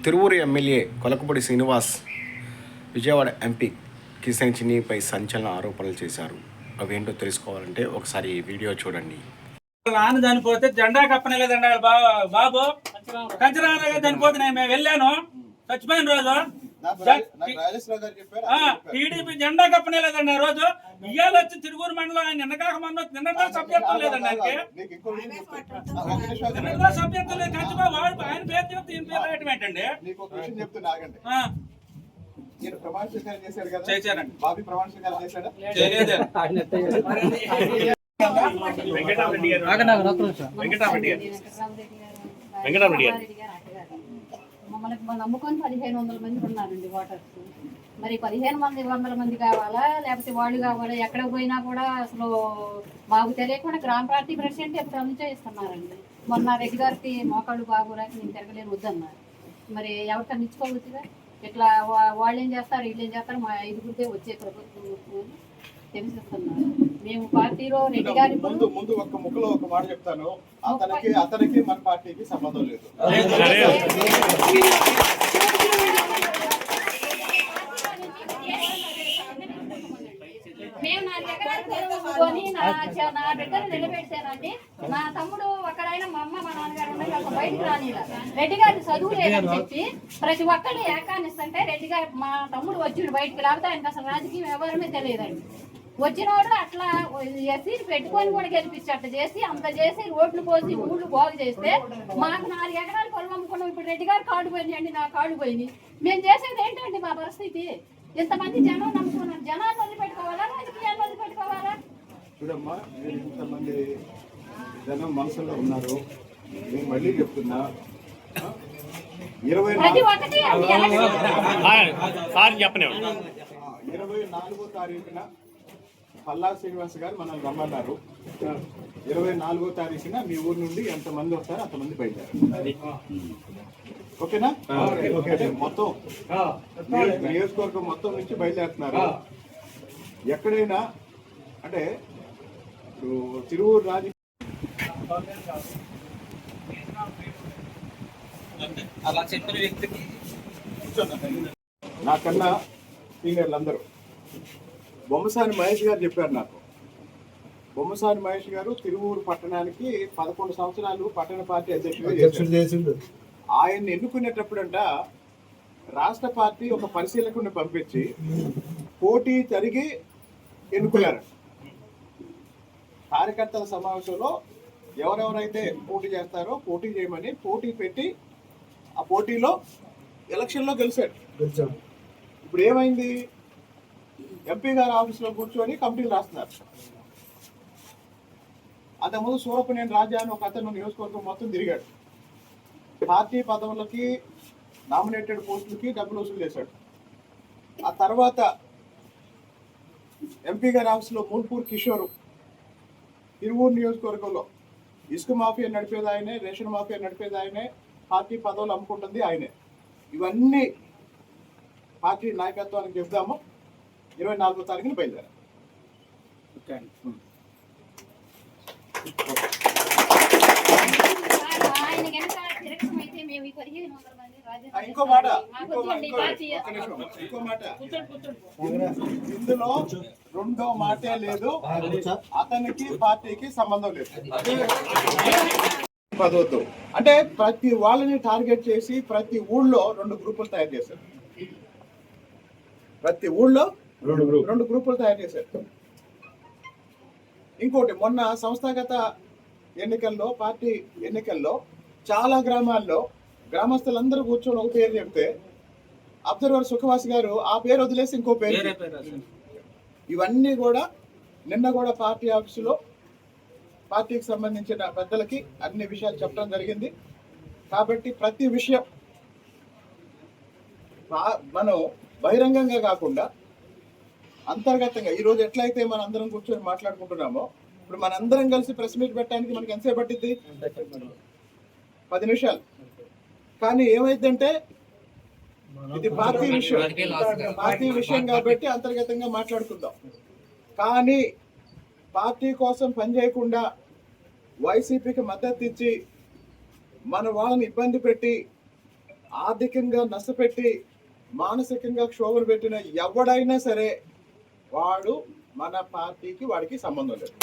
Tiruvuru MLA Kolakapudi Srinivas Vijayawada MP Kishan చిన్నిపై సంచలన ఆరోపణలు చేశారు. అవేంటో తెలుసుకోవాలంటే ఒకసారి ఈ వీడియో చూడండి. నాన్న చనిపోతే జెండా కప్పనేలేదండి బాబు, కంచరాగా చనిపోతే మేము వెళ్ళాను. చచ్చిపోయిన రోజు టీడీపీ జెండా కప్పనేలేదండి. ఆ రోజు ఇయ్యాలు వచ్చి తిరువూరు మండలం ఆయన నిన్నకాక మొన్న నిన్నదా సభ్యత్వం లేదండి. ఆయనకి నిన్నదా సభ్యత్వం లేదు. కంచిబాబు ఆయన పేరు చెప్తే ఈయన పేరు రాయటం ఏంటండి? చేశారండి. మమ్మల్ని నమ్ముకొని 1500 మంది ఉన్నారండి ఓటర్స్. మరి 1500 మంది కావాలా లేకపోతే వాళ్ళు కావాలా? ఎక్కడ పోయినా కూడా అసలు మాకు తెలియకుండా గ్రామ పార్టీ ప్రెసిడెంట్ ఎప్పుడు అనుచయిస్తున్నారండి. మొన్న రెడ్డి గారికి మోకాళ్ళు బాగోలేక నేను తిరగలేను వద్దన్నారు. మరి ఎవరికన్నా ఇచ్చుకోవచ్చుగా? ఇట్లా వాళ్ళు ఏం చేస్తారు, వీళ్ళు ఏం చేస్తారు, మా ఐదుగురితే వచ్చే ప్రభుత్వం తెలిసిస్తున్నారు. మేము పార్టీలో రెడ్డి గారి ముందు ఒక్క ముక్కలో ఒక మాట చెప్తాను. అతనికి మన పార్టీకి సంబంధం లేదు. మేము 4 ఎకరాలు కొని నా బిడ్డను నిలబెట్టానండి. నా తమ్ముడు ఒకడైనా మా అమ్మ మా నాన్నగారు ఉన్నాయి బయటకు రానిలా. రెడ్డి గారికి చదువు లేదని చెప్పి ప్రతి ఒక్కరిని ఏకాన్నిస్తుంటే రెడ్డి గారు మా తమ్ముడు వచ్చిండు బయటికి. లేకపోతే ఆయనకి అసలు రాజకీయం ఎవరమే తెలియదండి. వచ్చినోడు అట్లా ఎస్సీని పెట్టుకొని కూడా గెలిపించి అట్లా చేసి అంత చేసి రోడ్లు పోసి ఊళ్ళు బాగు చేస్తే మాకు 4 ఎకరాలు పొలం అమ్ముకున్నాం. ఇప్పుడు రెడ్డి గారు కార్డు పోయినాయండి, నా కార్డు పోయింది. మేము చేసేది ఏంటండి మా పరిస్థితి? ఇంతమంది జనం నమ్ముకున్నారు. జనాన్ని వదిలిపెట్టుకోవాలా, రాజకీయాన్ని వదిలిపెట్టుకోవాలా? చూడమ్మా, ఇంతమంది జనం మనసులో ఉన్నారు. నేను మళ్ళీ చెప్తున్నా, 24వ తారీఖున పల్లా శ్రీనివాస్ గారు మనం రమ్మన్నారు. 24వ తారీఖున మీ ఊరు నుండి ఎంతమంది వస్తారో అంతమంది బయలుదేరారు. ఓకేనా? మొత్తం నియోజకవర్గం మొత్తం నుంచి బయలుదేరుతున్నారు. ఎక్కడైనా అంటే తిరువూరు రాజకీయ అలా చెప్పిన వ్యక్తికి నాకన్నా సీనియర్లు అందరూ బొమ్మసాని మహేష్ గారు చెప్పారు నాకు. బొమ్మసాని మహేష్ గారు తిరువూరు పట్టణానికి 11 సంవత్సరాలు పట్టణ పార్టీ అధ్యక్షుడు చేసిండు. ఆయన్ని ఎన్నుకునేటప్పుడంట రాష్ట్ర పార్టీ ఒక పరిశీలకుడిని పంపించి పోటీ జరిగి ఎన్నుకున్నారు. కార్యకర్తల సమావేశంలో ఎవరెవరైతే పోటీ చేస్తారో పోటీ చేయమని పోటీ పెట్టి ఆ పోటీలో ఎలక్షన్లో గెలిచాడు. ఇప్పుడు ఏమైంది? ఎంపీ గారి ఆఫీస్లో కూర్చొని కమిటీలు రాస్తున్నారు. అంతకుముందు సూరపనేని రాజా అని ఒక అతను నియోజకవర్గం మొత్తం తిరిగాడు. పార్టీ పదవులకి నామినేటెడ్ పోస్టులకి డబ్బులు వసూలు చేశాడు. ఆ తర్వాత ఎంపీ గారి ఆఫీస్లో మూల్పూర్ కిషోర్ తిరువూరు నియోజకవర్గంలో ఇసుక మాఫియా నడిపేది ఆయనే, రేషన్ మాఫియా నడిపేది ఆయనే, పార్టీ పదవులు అమ్ముకుంటుంది ఆయనే. ఇవన్నీ పార్టీ నాయకత్వానికి చెప్దాము. 24వ తారీఖున బయలుదేరారు. ఇంకో మాట ఇందులో రెండో మాటే లేదు. అతనికి పార్టీకి సంబంధం లేదు. పదవద్దు అంటే ప్రతి వాళ్ళని టార్గెట్ చేసి ప్రతి ఊళ్ళో 2 గ్రూపులు తయారు చేశారు. ప్రతి ఊళ్ళో 2 గ్రూపులు తయారు చేశారు. ఇంకోటి, మొన్న సంస్థాగత ఎన్నికల్లో పార్టీ ఎన్నికల్లో చాలా గ్రామాల్లో గ్రామస్తులందరూ కూర్చొని ఒక పేరు చెప్తే అబ్జర్వర్ సుఖవాస్ గారు ఆ పేరు వదిలేసి ఇంకో పేరు. ఇవన్నీ కూడా నిన్న కూడా పార్టీ ఆఫీసులో పార్టీకి సంబంధించిన పెద్దలకి అన్ని విషయాలు చెప్పడం జరిగింది. కాబట్టి ప్రతి విషయం మనం బహిరంగంగా కాకుండా అంతర్గతంగా ఈరోజు ఎట్లయితే మన అందరం కూర్చొని మాట్లాడుకుంటున్నామో ఇప్పుడు మనందరం కలిసి ప్రెస్ మీట్ పెట్టడానికి మనకి ఎంతసేపు పట్టింది? 10 నిమిషాలు. కానీ ఏమైందంటే ఇది పార్టీ విషయం కాబట్టి అంతర్గతంగా మాట్లాడుకుందాం. కానీ పార్టీ కోసం పనిచేయకుండా వైసీపీకి మద్దతు ఇచ్చి మన వాళ్ళని ఇబ్బంది పెట్టి ఆర్థికంగా నష్టపెట్టి మానసికంగా క్షోభను పెట్టిన ఎవడైనా సరే వాడు మన పార్టీకి వాడికి సంబంధం లేదు.